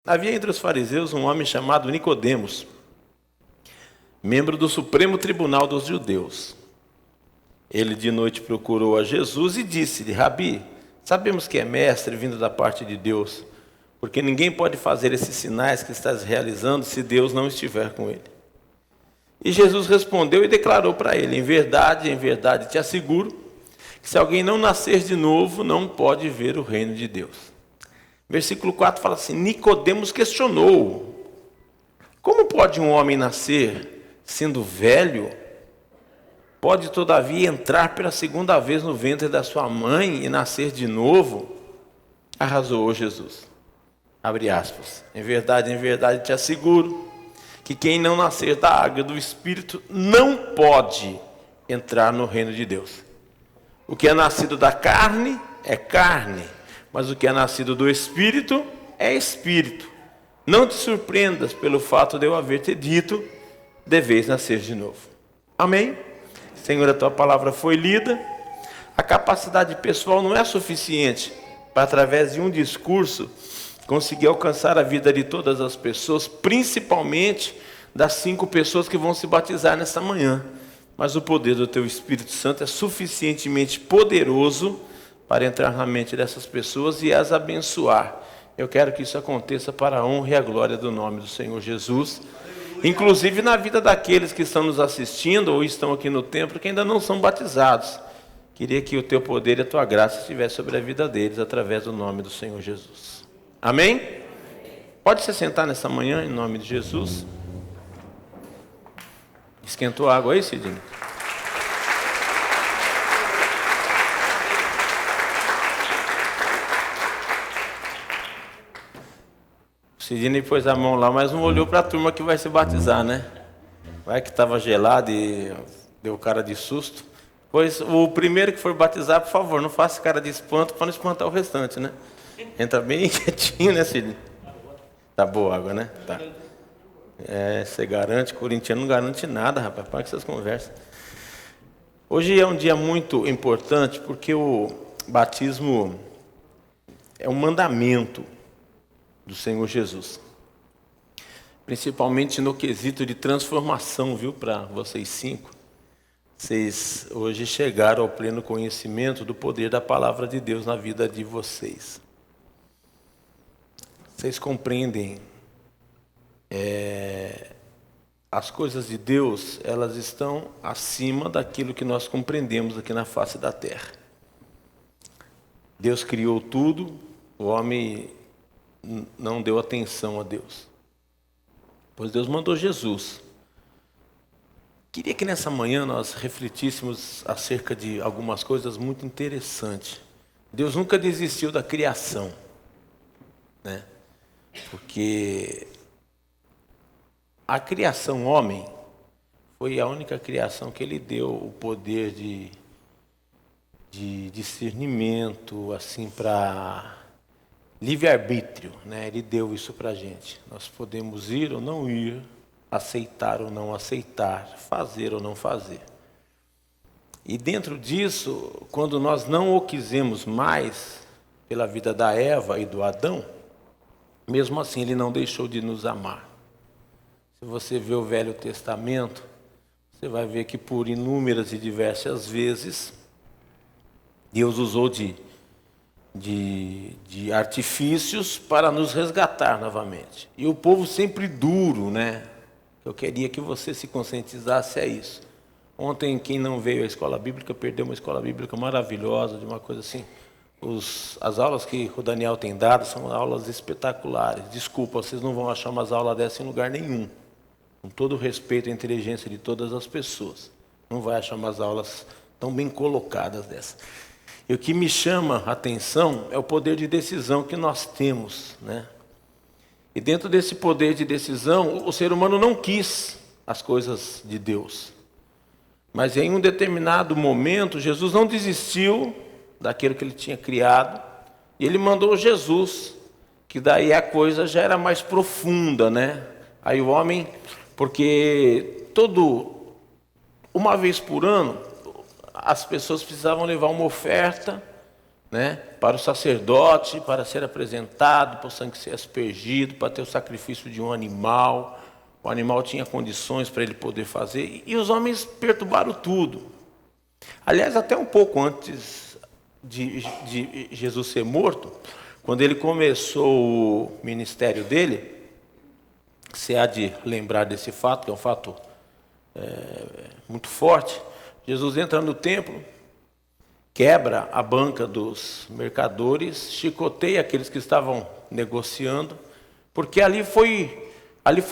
Havia entre os fariseus um homem chamado Nicodemos, membro do Supremo Tribunal dos Judeus. Ele de noite procurou a Jesus e disse-lhe: Rabi, sabemos que é mestre vindo da parte de Deus, porque ninguém pode fazer esses sinais que estás realizando se Deus não estiver com ele. E Jesus respondeu e declarou para ele: em verdade te asseguro, que se alguém não nascer de novo, não pode ver o reino de Deus. Versículo 4 fala assim: Nicodemos questionou: como pode um homem nascer sendo velho? Pode todavia entrar pela segunda vez no ventre da sua mãe e nascer de novo? Arrazoou Jesus. Abre aspas. Em verdade te asseguro, que quem não nascer da água e do Espírito não pode entrar no reino de Deus. O que é nascido da carne é carne, mas o que é nascido do Espírito é Espírito. Não te surpreendas pelo fato de eu haver te dito, deveis nascer de novo. Amém? Senhor, a tua palavra foi lida. A capacidade pessoal não é suficiente para, através de um discurso, conseguir alcançar a vida de todas as pessoas, principalmente das 5 pessoas que vão se batizar nessa manhã. Mas o poder do teu Espírito Santo é suficientemente poderoso para entrar na mente dessas pessoas e as abençoar. Eu quero que isso aconteça para a honra e a glória do nome do Senhor Jesus. Inclusive na vida daqueles que estão nos assistindo ou estão aqui no templo que ainda não são batizados. Queria que o teu poder e a tua graça estivesse sobre a vida deles através do nome do Senhor Jesus. Amém? Pode se sentar nessa manhã em nome de Jesus. Esquentou a água aí, Sidney? O Sidney pôs a mão lá, mas não olhou para a turma que vai se batizar, né? Vai que estava gelado e deu cara de susto. Pois o primeiro que for batizar, por favor, não faça cara de espanto para não espantar o restante, né? Entra bem quietinho, né, Sidney? Tá boa a água, né? Tá. Você garante, corintiano não garante nada, rapaz, para que essas conversas. Hoje é um dia muito importante porque o batismo é um mandamento do Senhor Jesus. Principalmente no quesito de transformação, viu, para vocês 5. Vocês hoje chegaram ao pleno conhecimento do poder da palavra de Deus na vida de vocês. Vocês compreendem as coisas de Deus, elas estão acima daquilo que nós compreendemos aqui na face da terra. Deus criou tudo, o homem não deu atenção a Deus. Pois Deus mandou Jesus. Queria que nessa manhã nós refletíssemos acerca de algumas coisas muito interessantes. Deus nunca desistiu da criação, né? Porque a criação homem foi a única criação que ele deu o poder de discernimento, assim, para livre-arbítrio, né? Ele deu isso para a gente. Nós podemos ir ou não ir, aceitar ou não aceitar, fazer ou não fazer. E dentro disso, quando nós não o quisemos mais pela vida da Eva e do Adão, mesmo assim ele não deixou de nos amar. Se você vê o Velho Testamento, você vai ver que por inúmeras e diversas vezes, Deus usou de artifícios para nos resgatar novamente. E o povo sempre duro, né? Eu queria que você se conscientizasse a isso. Ontem, quem não veio à escola bíblica, perdeu uma escola bíblica maravilhosa, de uma coisa assim. As aulas que o Daniel tem dado são aulas espetaculares. Desculpa, vocês não vão achar umas aulas dessas em lugar nenhum. Com todo o respeito à inteligência de todas as pessoas. Não vai achar umas aulas tão bem colocadas dessas. E o que me chama a atenção é o poder de decisão que nós temos, né? E dentro desse poder de decisão, o ser humano não quis as coisas de Deus. Mas em um determinado momento, Jesus não desistiu daquilo que ele tinha criado. E ele mandou Jesus, que daí a coisa já era mais profunda, né? Aí o homem, porque uma vez por ano, as pessoas precisavam levar uma oferta, né, para o sacerdote, para ser apresentado, para o sangue ser aspergido, para ter o sacrifício de um animal. O animal tinha condições para ele poder fazer, e os homens perturbaram tudo. Aliás, até um pouco antes de Jesus ser morto, quando ele começou o ministério dele, você há de lembrar desse fato, que é um fato muito forte. Jesus entra no templo, quebra a banca dos mercadores, chicoteia aqueles que estavam negociando, porque ali foi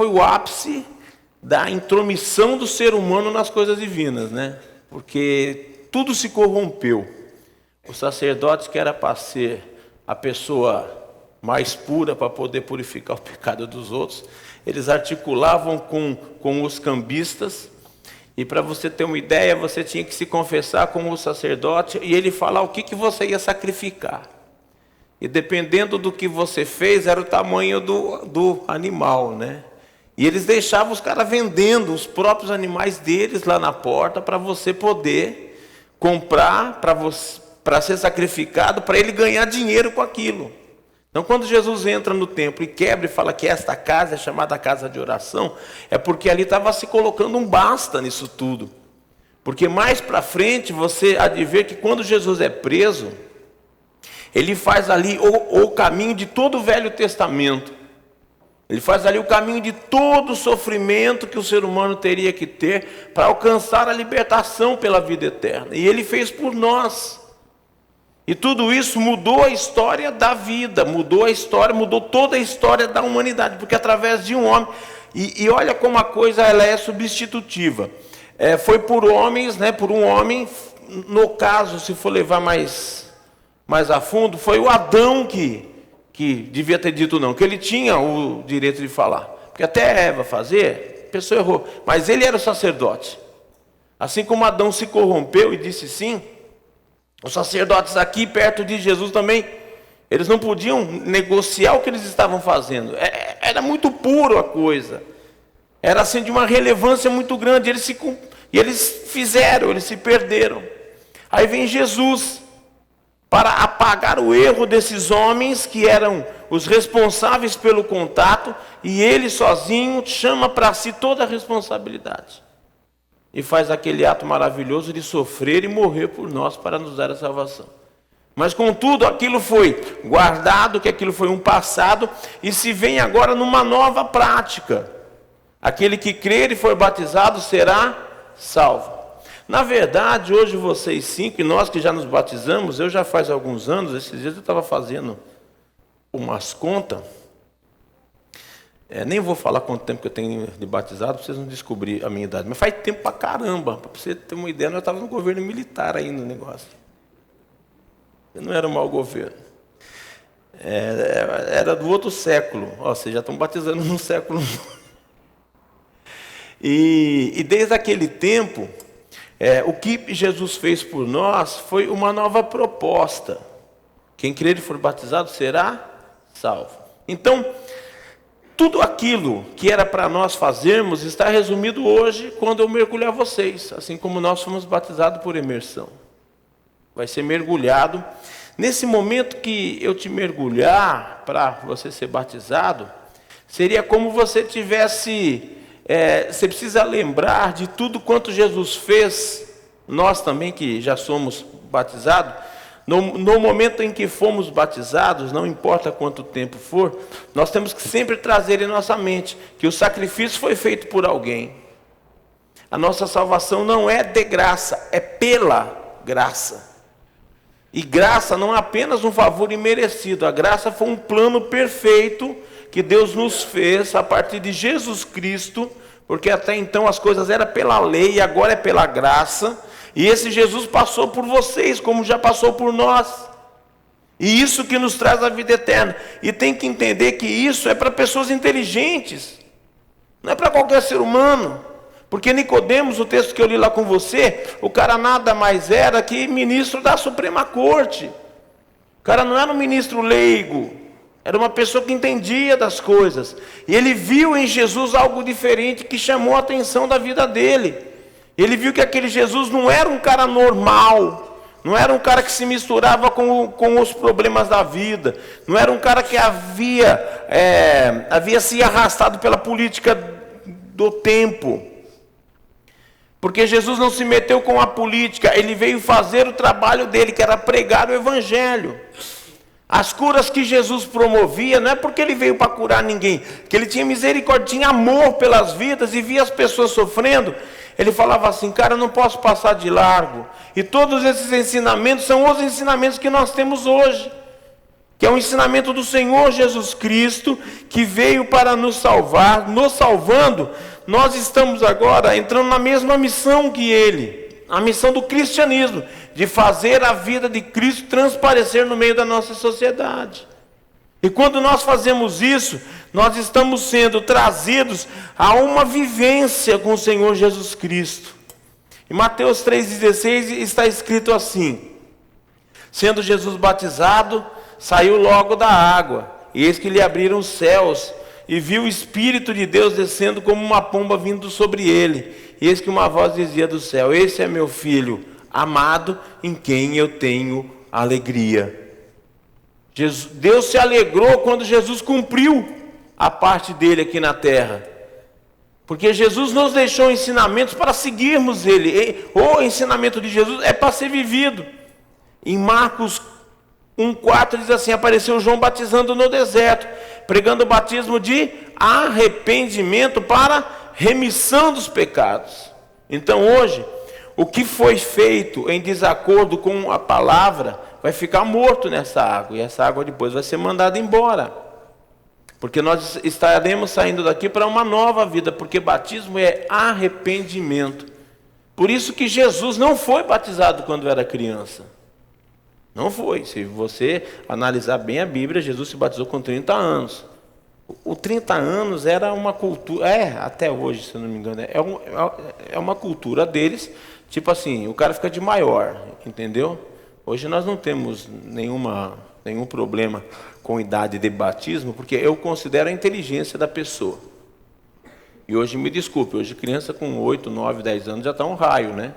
o ápice da intromissão do ser humano nas coisas divinas, né? Porque tudo se corrompeu. O sacerdote, que era para ser a pessoa mais pura para poder purificar o pecado dos outros, eles articulavam com os cambistas. E para você ter uma ideia, você tinha que se confessar com o sacerdote e ele falar o que você ia sacrificar. E dependendo do que você fez, era o tamanho do animal, né? E eles deixavam os caras vendendo os próprios animais deles lá na porta para você poder comprar, para ser sacrificado, para ele ganhar dinheiro com aquilo. Então, quando Jesus entra no templo e quebra e fala que esta casa é chamada casa de oração, é porque ali estava se colocando um basta nisso tudo. Porque mais para frente você há de ver que quando Jesus é preso, ele faz ali o caminho de todo o Velho Testamento. Ele faz ali o caminho de todo o sofrimento que o ser humano teria que ter para alcançar a libertação pela vida eterna. E ele fez por nós. E tudo isso mudou a história da vida, mudou toda a história da humanidade, porque através de um homem, e olha como a coisa ela é substitutiva. Foi por homens, né, por um homem, no caso, se for levar mais a fundo, foi o Adão que devia ter dito não, que ele tinha o direito de falar. Porque até Eva fazer, a pessoa errou, mas ele era o sacerdote. Assim como Adão se corrompeu e disse sim, os sacerdotes aqui perto de Jesus também, eles não podiam negociar o que eles estavam fazendo. Era muito puro a coisa. Era assim de uma relevância muito grande. Eles se perderam. Aí vem Jesus para apagar o erro desses homens que eram os responsáveis pelo contato, e ele sozinho chama para si toda a responsabilidade. E faz aquele ato maravilhoso de sofrer e morrer por nós para nos dar a salvação. Mas contudo, aquilo foi guardado, que aquilo foi um passado, e se vem agora numa nova prática. Aquele que crer e for batizado será salvo. Na verdade, hoje vocês 5, e nós que já nos batizamos, eu já faz alguns anos, esses dias eu estava fazendo umas contas. Nem vou falar quanto tempo que eu tenho de batizado, para vocês não descobrirem a minha idade. Mas faz tempo pra caramba. Para você ter uma ideia, nós estávamos no governo militar ainda o negócio. Não era um mau governo. Era do outro século. Vocês já estão batizando no século. E desde aquele tempo, o que Jesus fez por nós foi uma nova proposta. Quem crer e for batizado será salvo. Então, tudo aquilo que era para nós fazermos está resumido hoje quando eu mergulhar vocês, assim como nós fomos batizados por imersão. Vai ser mergulhado. Nesse momento que eu te mergulhar para você ser batizado, seria como você tivesse... você precisa lembrar de tudo quanto Jesus fez, nós também que já somos batizados. No momento em que fomos batizados, não importa quanto tempo for, nós temos que sempre trazer em nossa mente que o sacrifício foi feito por alguém. A nossa salvação não é de graça, é pela graça. E graça não é apenas um favor imerecido, a graça foi um plano perfeito que Deus nos fez a partir de Jesus Cristo, porque até então as coisas eram pela lei e agora é pela graça. E esse Jesus passou por vocês, como já passou por nós. E isso que nos traz a vida eterna. E tem que entender que isso é para pessoas inteligentes. Não é para qualquer ser humano. Porque Nicodemos, o texto que eu li lá com você, o cara nada mais era que ministro da Suprema Corte. O cara não era um ministro leigo. Era uma pessoa que entendia das coisas. E ele viu em Jesus algo diferente que chamou a atenção da vida dele. Ele viu que aquele Jesus não era um cara normal, Não era um cara que se misturava com os problemas da vida. Não era um cara que havia se arrastado pela política do tempo. Porque Jesus não se meteu com a política. Ele veio fazer o trabalho dele, que era pregar o evangelho. As curas que Jesus promovia, não é porque ele veio para curar ninguém, que ele tinha misericórdia, tinha amor pelas vidas e via as pessoas sofrendo. Ele falava assim: cara, eu não posso passar de largo. E todos esses ensinamentos são os ensinamentos que nós temos hoje, que é o ensinamento do Senhor Jesus Cristo, que veio para nos salvar. Nos salvando, nós estamos agora entrando na mesma missão que ele, a missão do cristianismo, de fazer a vida de Cristo transparecer no meio da nossa sociedade. E quando nós fazemos isso, nós estamos sendo trazidos a uma vivência com o Senhor Jesus Cristo. Em Mateus 3,16 está escrito assim: sendo Jesus batizado, saiu logo da água, e eis que lhe abriram os céus, e viu o Espírito de Deus descendo como uma pomba vindo sobre ele. E eis que uma voz dizia do céu: esse é meu filho amado, em quem eu tenho alegria. Deus se alegrou quando Jesus cumpriu a parte dele aqui na terra, porque Jesus nos deixou ensinamentos para seguirmos ele. O ensinamento de Jesus é para ser vivido. Em Marcos 1,4 diz assim: apareceu João batizando no deserto, pregando o batismo de arrependimento para remissão dos pecados. Então hoje, o que foi feito em desacordo com a palavra vai ficar morto nessa água, e essa água depois vai ser mandada embora, porque nós estaremos saindo daqui para uma nova vida, porque batismo é arrependimento. Por isso que Jesus não foi batizado quando era criança. Não foi. Se você analisar bem a Bíblia, Jesus se batizou com 30 anos. O 30 anos era uma cultura, até hoje, se eu não me engano, é uma cultura deles. Tipo assim, o cara fica de maior, entendeu? Hoje nós não temos nenhum problema com idade de batismo, porque eu considero a inteligência da pessoa. E hoje, me desculpe, hoje criança com 8, 9, 10 anos já está um raio, né?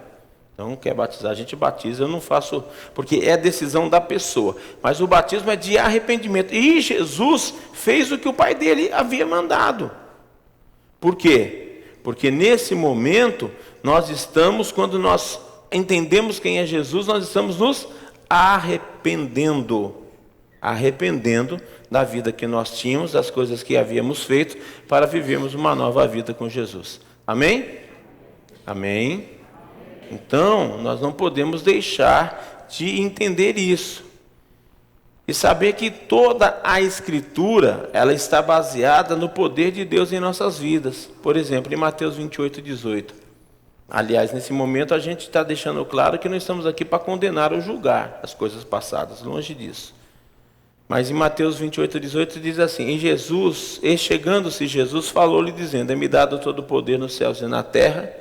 Então, quer batizar, a gente batiza, eu não faço, porque é decisão da pessoa. Mas o batismo é de arrependimento. E Jesus fez o que o pai dele havia mandado. Por quê? Porque nesse momento, quando nós entendemos quem é Jesus, nós estamos nos arrependendo da vida que nós tínhamos, das coisas que havíamos feito, para vivermos uma nova vida com Jesus. Amém? Amém. Então, nós não podemos deixar de entender isso. E saber que toda a Escritura, ela está baseada no poder de Deus em nossas vidas. Por exemplo, em Mateus 28:18. Aliás, nesse momento a gente está deixando claro que não estamos aqui para condenar ou julgar as coisas passadas, longe disso. Mas em Mateus 28:18 diz assim: e chegando-se Jesus, falou-lhe dizendo: é-me dado todo o poder nos céus e na terra.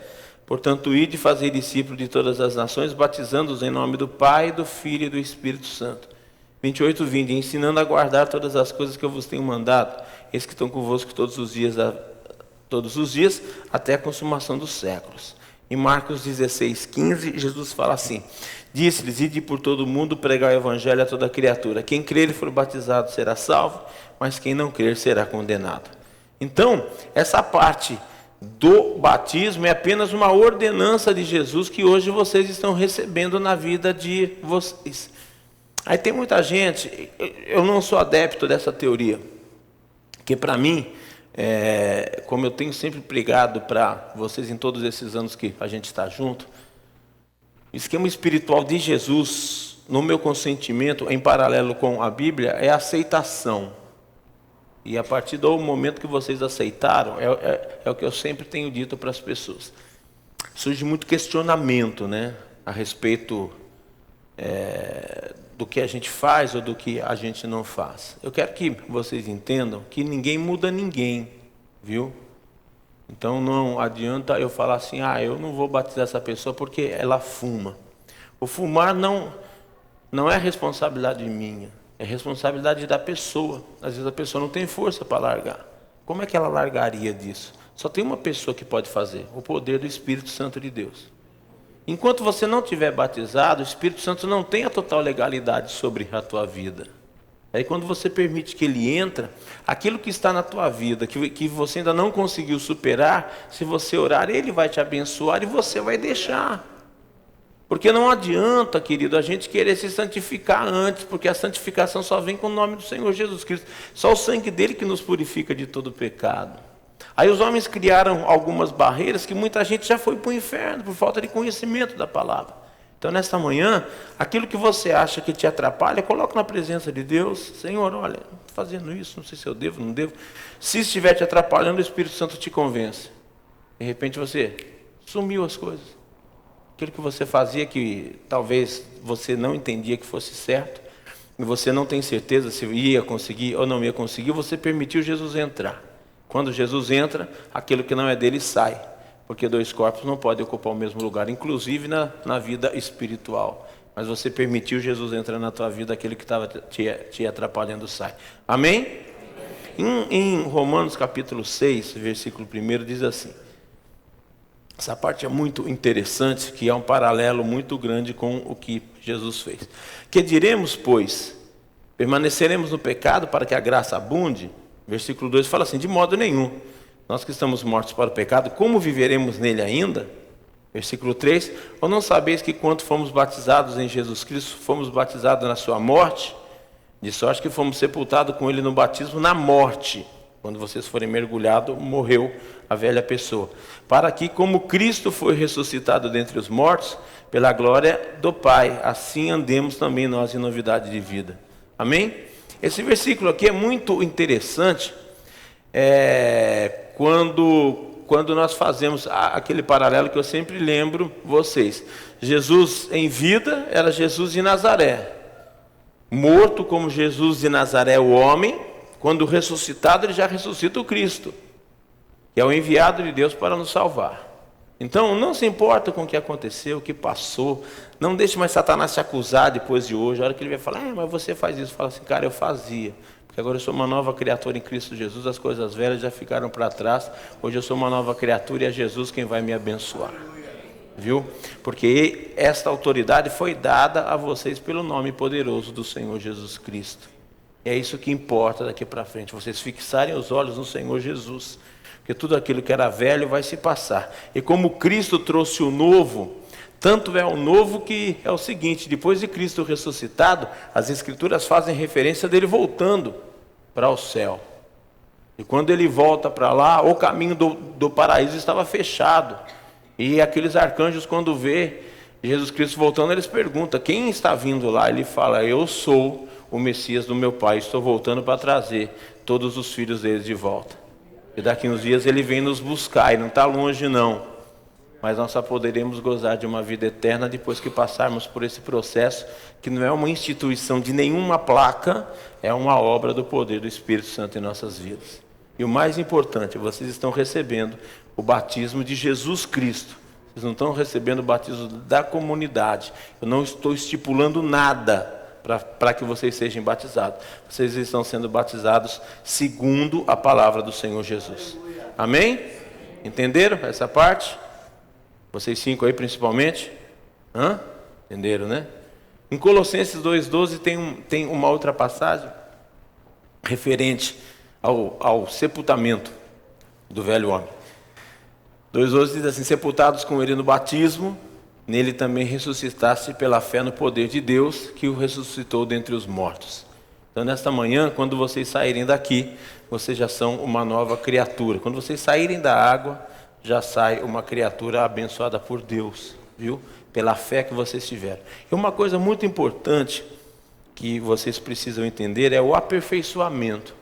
Portanto, ide e fazei discípulos de todas as nações, batizando-os em nome do Pai, do Filho e do Espírito Santo. 28:20, ensinando a guardar todas as coisas que eu vos tenho mandado. Eis que estão convosco todos os dias, até a consumação dos séculos. Em Marcos 16:15, Jesus fala assim: disse-lhes: ide por todo o mundo pregar o evangelho a toda criatura. Quem crer e for batizado será salvo, mas quem não crer será condenado. Então, essa parte do batismo é apenas uma ordenança de Jesus que hoje vocês estão recebendo na vida de vocês. Aí tem muita gente, eu não sou adepto dessa teoria, que para mim, como eu tenho sempre pregado para vocês em todos esses anos que a gente está junto, o esquema espiritual de Jesus, no meu consentimento, em paralelo com a Bíblia, é a aceitação. E a partir do momento que vocês aceitaram, é o que eu sempre tenho dito para as pessoas. Surge muito questionamento, né, a respeito do que a gente faz ou do que a gente não faz. Eu quero que vocês entendam que ninguém muda ninguém, viu? Então não adianta eu falar assim: eu não vou batizar essa pessoa porque ela fuma. O fumar não é responsabilidade minha. É responsabilidade da pessoa. Às vezes a pessoa não tem força para largar. Como é que ela largaria disso? Só tem uma pessoa que pode fazer: o poder do Espírito Santo de Deus. Enquanto você não tiver batizado, o Espírito Santo não tem a total legalidade sobre a tua vida. Aí quando você permite que ele entra, aquilo que está na tua vida, que você ainda não conseguiu superar, se você orar, ele vai te abençoar e você vai deixar. Porque não adianta, querido, a gente querer se santificar antes, porque a santificação só vem com o nome do Senhor Jesus Cristo. Só o sangue dele que nos purifica de todo pecado. Aí os homens criaram algumas barreiras que muita gente já foi para o inferno, por falta de conhecimento da palavra. Então, nesta manhã, aquilo que você acha que te atrapalha, coloca na presença de Deus. Senhor, olha, estou fazendo isso, não sei se eu devo, não devo. Se estiver te atrapalhando, o Espírito Santo te convence. De repente você sumiu as coisas. Aquilo que você fazia que talvez você não entendia que fosse certo, e você não tem certeza se ia conseguir ou não ia conseguir, você permitiu Jesus entrar. Quando Jesus entra, aquilo que não é dele sai. Porque dois corpos não podem ocupar o mesmo lugar, inclusive na vida espiritual. Mas você permitiu Jesus entrar na tua vida, aquele que estava te atrapalhando sai. Amém? Em Romanos capítulo 6, versículo 1, diz assim. Essa parte é muito interessante, que é um paralelo muito grande com o que Jesus fez. Que diremos, pois? Permaneceremos no pecado para que a graça abunde? Versículo 2 fala assim, de modo nenhum. Nós que estamos mortos para o pecado, como viveremos nele ainda? Versículo 3, ou não sabeis que quando fomos batizados em Jesus Cristo, fomos batizados na sua morte? De sorte que fomos sepultados com ele no batismo na morte. Quando vocês forem mergulhados, morreu a velha pessoa. Para que, como Cristo foi ressuscitado dentre os mortos, pela glória do Pai, assim andemos também nós em novidade de vida. Amém? Esse versículo aqui é muito interessante, quando nós fazemos aquele paralelo que eu sempre lembro vocês. Jesus em vida era Jesus de Nazaré. Morto como Jesus de Nazaré, o homem, quando ressuscitado, ele já ressuscita o Cristo, que é o enviado de Deus para nos salvar. Então, não se importa com o que aconteceu, o que passou. Não deixe mais Satanás te acusar depois de hoje. A hora que ele vai falar, mas você faz isso. Fala assim, cara, eu fazia. Porque agora eu sou uma nova criatura em Cristo Jesus. As coisas velhas já ficaram para trás. Hoje eu sou uma nova criatura e é Jesus quem vai me abençoar. Viu? Porque esta autoridade foi dada a vocês pelo nome poderoso do Senhor Jesus Cristo. É isso que importa daqui para frente. Vocês fixarem os olhos no Senhor Jesus. Porque tudo aquilo que era velho vai se passar. E como Cristo trouxe o novo, tanto é o novo que é o seguinte, depois de Cristo ressuscitado, as Escrituras fazem referência dele voltando para o céu. E quando ele volta para lá, o caminho do paraíso estava fechado. E aqueles arcanjos, quando vê Jesus Cristo voltando, eles perguntam, quem está vindo lá? Ele fala, eu sou o Messias do meu Pai, estou voltando para trazer todos os filhos deles de volta. E daqui uns dias ele vem nos buscar, e não está longe não. Mas nós só poderemos gozar de uma vida eterna depois que passarmos por esse processo, que não é uma instituição de nenhuma placa, é uma obra do poder do Espírito Santo em nossas vidas. E o mais importante, vocês estão recebendo o batismo de Jesus Cristo. Vocês não estão recebendo o batismo da comunidade. Eu não estou estipulando nada para que vocês sejam batizados. Vocês estão sendo batizados segundo a palavra do Senhor Jesus. Amém? Entenderam essa parte? Vocês 5 aí principalmente? Entenderam, né? Em Colossenses 2,12 tem uma outra passagem referente ao sepultamento do velho homem. 2,12 diz assim, sepultados com ele no batismo, nele também ressuscitaste pela fé no poder de Deus, que o ressuscitou dentre os mortos. Então, nesta manhã, quando vocês saírem daqui, vocês já são uma nova criatura. Quando vocês saírem da água, já sai uma criatura abençoada por Deus, viu? Pela fé que vocês tiveram. E uma coisa muito importante que vocês precisam entender é o aperfeiçoamento.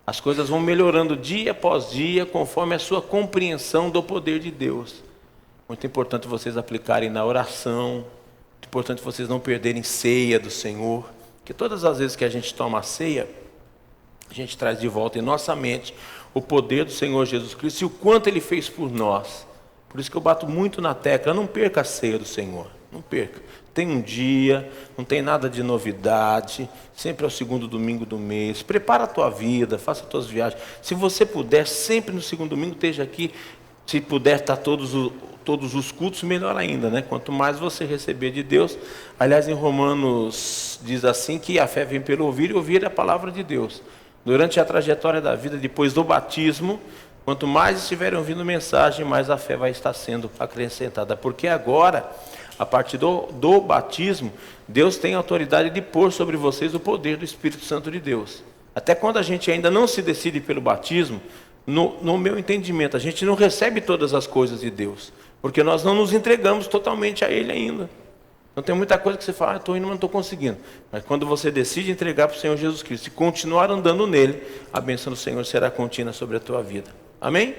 As coisas vão melhorando dia após dia, conforme a sua compreensão do poder de Deus. Muito importante vocês aplicarem na oração, muito importante vocês não perderem ceia do Senhor, porque todas as vezes que a gente toma a ceia, a gente traz de volta em nossa mente o poder do Senhor Jesus Cristo e o quanto Ele fez por nós. Por isso que eu bato muito na tecla, não perca a ceia do Senhor, não perca. Tem um dia, não tem nada de novidade, sempre é o segundo domingo do mês. Prepara a tua vida, faça as tuas viagens. Se você puder, sempre no segundo domingo esteja aqui Se puder estar todos os cultos, melhor ainda, né? Quanto mais você receber de Deus. Aliás, em Romanos diz assim que a fé vem pelo ouvir e ouvir a palavra de Deus. Durante a trajetória da vida, depois do batismo, quanto mais estiverem ouvindo mensagem, mais a fé vai estar sendo acrescentada. Porque agora, a partir do batismo, Deus tem autoridade de pôr sobre vocês o poder do Espírito Santo de Deus. Até quando a gente ainda não se decide pelo batismo, no meu entendimento, a gente não recebe todas as coisas de Deus, porque nós não nos entregamos totalmente a Ele ainda. Então tem muita coisa que você fala, estou indo, mas não estou conseguindo. Mas quando você decide entregar para o Senhor Jesus Cristo e continuar andando nele, a bênção do Senhor será contínua sobre a tua vida. Amém?